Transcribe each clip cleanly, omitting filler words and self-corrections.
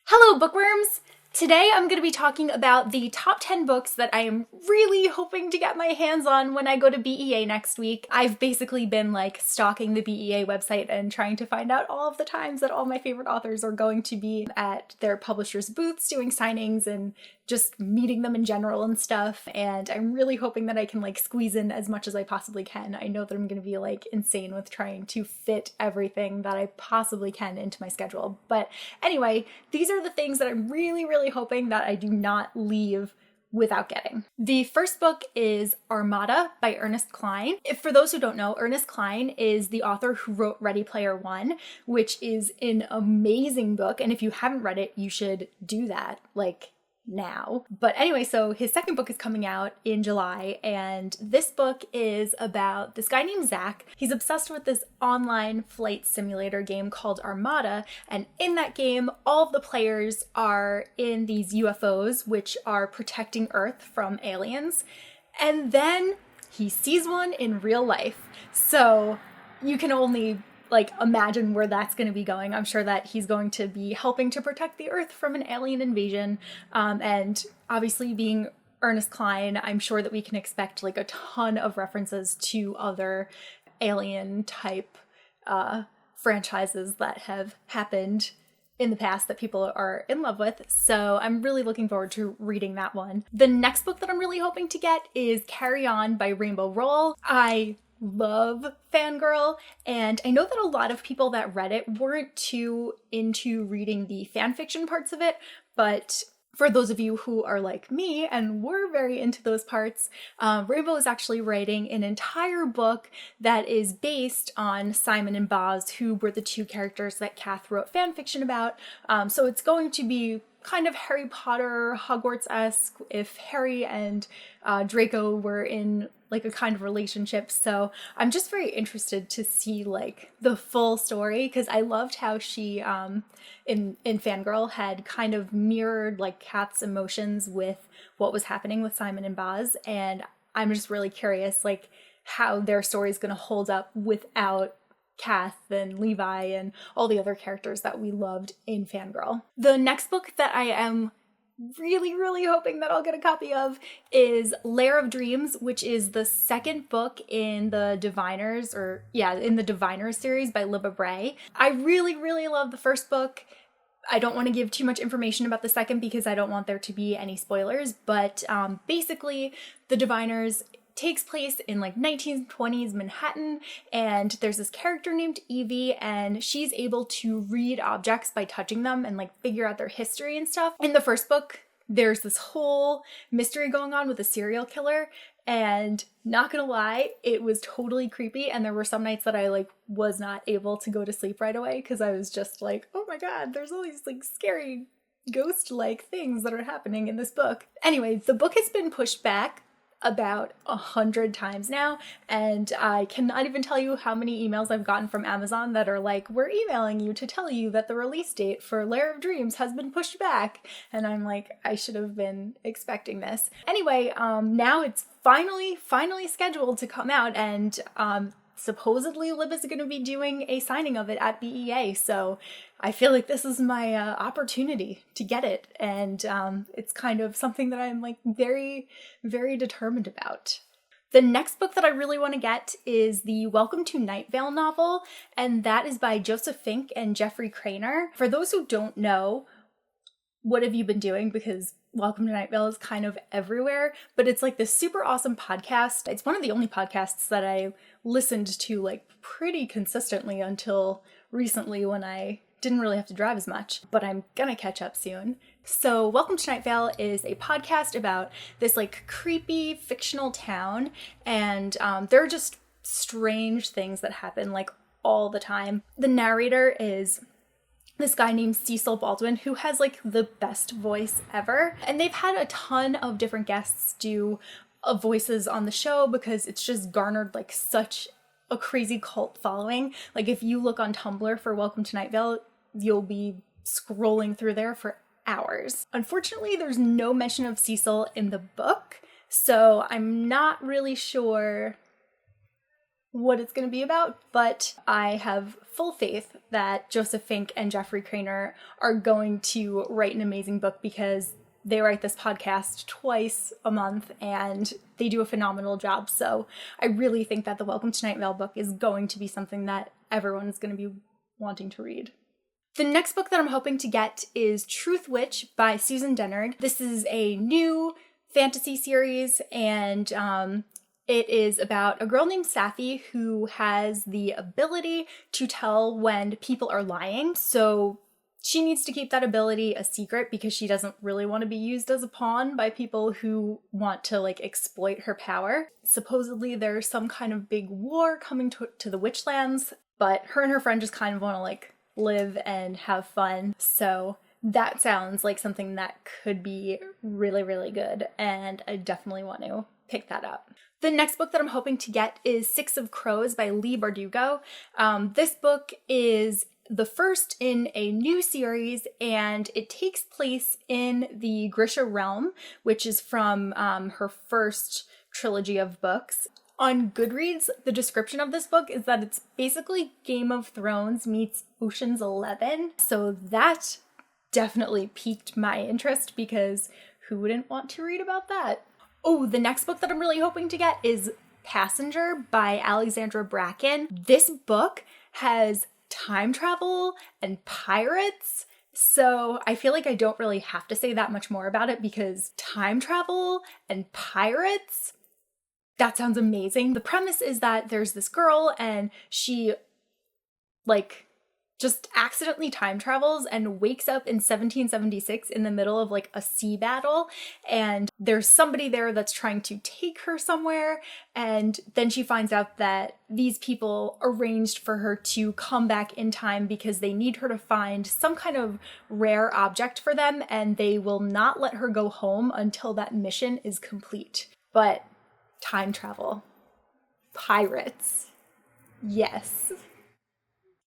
Hello, bookworms! Today I'm going to be talking about the top 10 books that I am really hoping to get my hands on when I go to BEA next week. I've basically been stalking the BEA website and trying to find out all of the times that all my favorite authors are going to be at their publishers' booths doing signings and just meeting them in general and stuff. And I'm really hoping that I can squeeze in as much as I possibly can. I know that I'm going to be insane with trying to fit everything that I possibly can into my schedule. But anyway, these are the things that I'm really hoping that I do not leave without getting. The first book is Armada by Ernest Cline. For those who don't know, Ernest Cline is the author who wrote Ready Player One, which is an amazing book. And if you haven't read it, you should do that. Now. But anyway, so his second book is coming out in July, and this book is about this guy named Zach. He's obsessed with this online flight simulator game called Armada, and in that game, all of the players are in these UFOs, which are protecting Earth from aliens, and then he sees one in real life. So you can only imagine where that's going to be going. I'm sure that he's going to be helping to protect the Earth from an alien invasion. And obviously being Ernest Cline, I'm sure that we can expect a ton of references to other alien type franchises that have happened in the past that people are in love with. So I'm really looking forward to reading that one. The next book that I'm really hoping to get is Carry On by Rainbow Rowell. I love Fangirl, and I know that a lot of people that read it weren't too into reading the fanfiction parts of it, but for those of you who are like me and were very into those parts, Rainbow is actually writing an entire book that is based on Simon and Boz, who were the two characters that Kath wrote fanfiction about. So it's going to be kind of Harry Potter, Hogwarts-esque, if Harry and Draco were in a kind of relationship. So I'm just very interested to see the full story, because I loved how she in Fangirl had kind of mirrored Kath's emotions with what was happening with Simon and Boz, and I'm just really curious how their story is going to hold up without Kath and Levi and all the other characters that we loved in Fangirl. The next book that I am really hoping that I'll get a copy of is Lair of Dreams, which is the second book in the Diviners, in the Diviners series by Libba Bray. I really love the first book. I don't want to give too much information about the second because I don't want there to be any spoilers, but basically the Diviners takes place in 1920s Manhattan, and there's this character named Evie, and she's able to read objects by touching them and figure out their history and stuff. In the first book, there's this whole mystery going on with a serial killer, and not gonna lie, it was totally creepy, and there were some nights that I was not able to go to sleep right away because I was just oh my god, there's all these scary ghost-like things that are happening in this book. Anyway, the book has been pushed back about 100 times now, and I cannot even tell you how many emails I've gotten from Amazon that are we're emailing you to tell you that the release date for Lair of Dreams has been pushed back, and I'm I should have been expecting this. Anyway, now it's finally scheduled to come out, and supposedly Lib is going to be doing a signing of it at BEA, so I feel this is my opportunity to get it, and it's kind of something that I'm very determined about. The next book that I really want to get is the Welcome to Night Vale novel, and that is by Joseph Fink and Jeffrey Craner. For those who don't know, what have you been doing? Because Welcome to Night Vale is kind of everywhere, but it's this super awesome podcast. It's one of the only podcasts that I listened to pretty consistently until recently when I didn't really have to drive as much, but I'm gonna catch up soon. So Welcome to Night Vale is a podcast about this creepy fictional town, and there are just strange things that happen all the time. The narrator is this guy named Cecil Baldwin, who has the best voice ever. And they've had a ton of different guests do voices on the show because it's just garnered such a crazy cult following. If you look on Tumblr for Welcome to Night Vale, you'll be scrolling through there for hours. Unfortunately, there's no mention of Cecil in the book, so I'm not really sure what it's going to be about, but I have full faith that Joseph Fink and Jeffrey Cranor are going to write an amazing book, because they write this podcast twice a month and they do a phenomenal job. So I really think that the Welcome to Night Vale book is going to be something that everyone is going to be wanting to read. The next book that I'm hoping to get is Truth Witch by Susan Dennard. This is a new fantasy series, and it is about a girl named Safi who has the ability to tell when people are lying. So she needs to keep that ability a secret because she doesn't really want to be used as a pawn by people who want to like exploit her power. Supposedly there's some kind of big war coming to the Witchlands, but her and her friend just kind of want to like live and have fun. So that sounds like something that could be really, really good, and I definitely want to pick that up. The next book that I'm hoping to get is Six of Crows by Leigh Bardugo. This book is the first in a new series, and it takes place in the Grisha realm, which is from her first trilogy of books. On Goodreads, the description of this book is that it's basically Game of Thrones meets Ocean's 11. So that definitely piqued my interest, because who wouldn't want to read about that? Oh, the next book that I'm really hoping to get is Passenger by Alexandra Bracken. This book has time travel and pirates, so I feel like I don't really have to say that much more about it, because time travel and pirates, that sounds amazing. The premise is that there's this girl and she like just accidentally time travels and wakes up in 1776 in the middle of like a sea battle, and there's somebody there that's trying to take her somewhere, and then she finds out that these people arranged for her to come back in time because they need her to find some kind of rare object for them, and they will not let her go home until that mission is complete. But time travel, pirates, yes.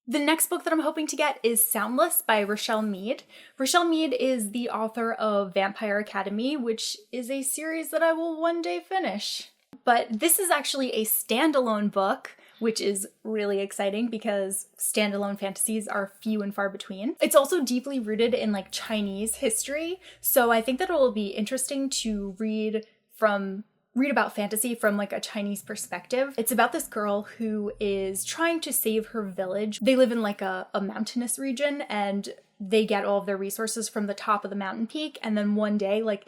The next book that I'm hoping to get is Soundless by Rochelle Mead. Rochelle Mead is the author of Vampire Academy, which is a series that I will one day finish. But this is actually a standalone book, which is really exciting because standalone fantasies are few and far between. It's also deeply rooted in like Chinese history, so I think that it will be interesting to read about fantasy from like a Chinese perspective. It's about this girl who is trying to save her village. They live in like a mountainous region, and they get all of their resources from the top of the mountain peak, and then one day like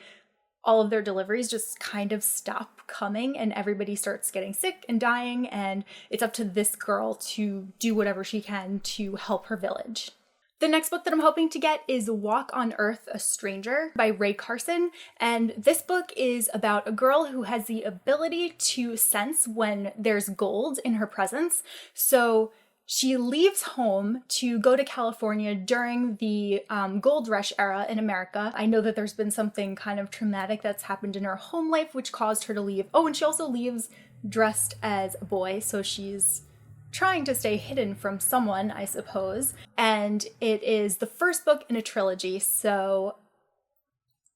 all of their deliveries just kind of stop coming and everybody starts getting sick and dying, and it's up to this girl to do whatever she can to help her village. The next book that I'm hoping to get is Walk on Earth, a Stranger by Ray Carson, and this book is about a girl who has the ability to sense when there's gold in her presence. So she leaves home to go to California during the gold rush era in America. I know that there's been something kind of traumatic that's happened in her home life which caused her to leave. Oh, and she also leaves dressed as a boy, so she's trying to stay hidden from someone, I suppose. And it is the first book in a trilogy, so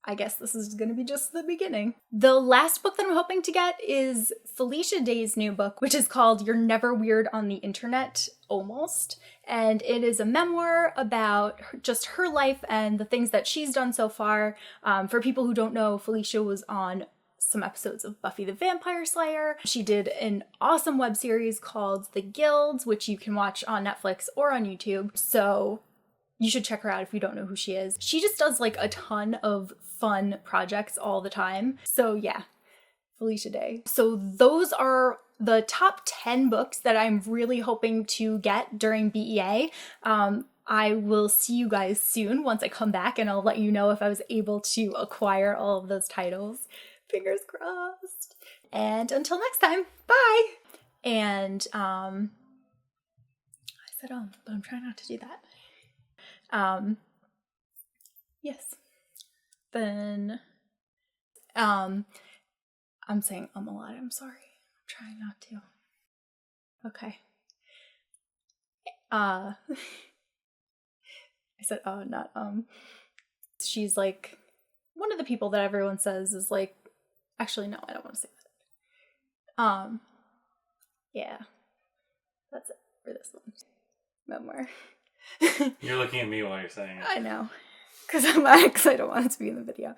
I guess this is going to be just the beginning. The last book that I'm hoping to get is Felicia Day's new book, which is called You're Never Weird on the Internet, Almost. And it is a memoir about just her life and the things that she's done so far. For people who don't know, Felicia was on some episodes of Buffy the Vampire Slayer. She did an awesome web series called The Guilds, which you can watch on Netflix or on YouTube. So you should check her out if you don't know who she is. She just does like a ton of fun projects all the time. So yeah, Felicia Day. So those are the top 10 books that I'm really hoping to get during BEA. I will see you guys soon once I come back, and I'll let you know if I was able to acquire all of those titles. Fingers crossed. And until next time, bye! And, I said, but I'm trying not to do that. Yes. Then, I'm saying a lot, I'm sorry. I'm trying not to. Okay. I said, not, she's like, one of the people that everyone says is like, actually, no, I don't want to say that. Yeah. That's it for this one. Memoir. You're looking at me while you're saying it. I know. Because I don't want it to be in the video.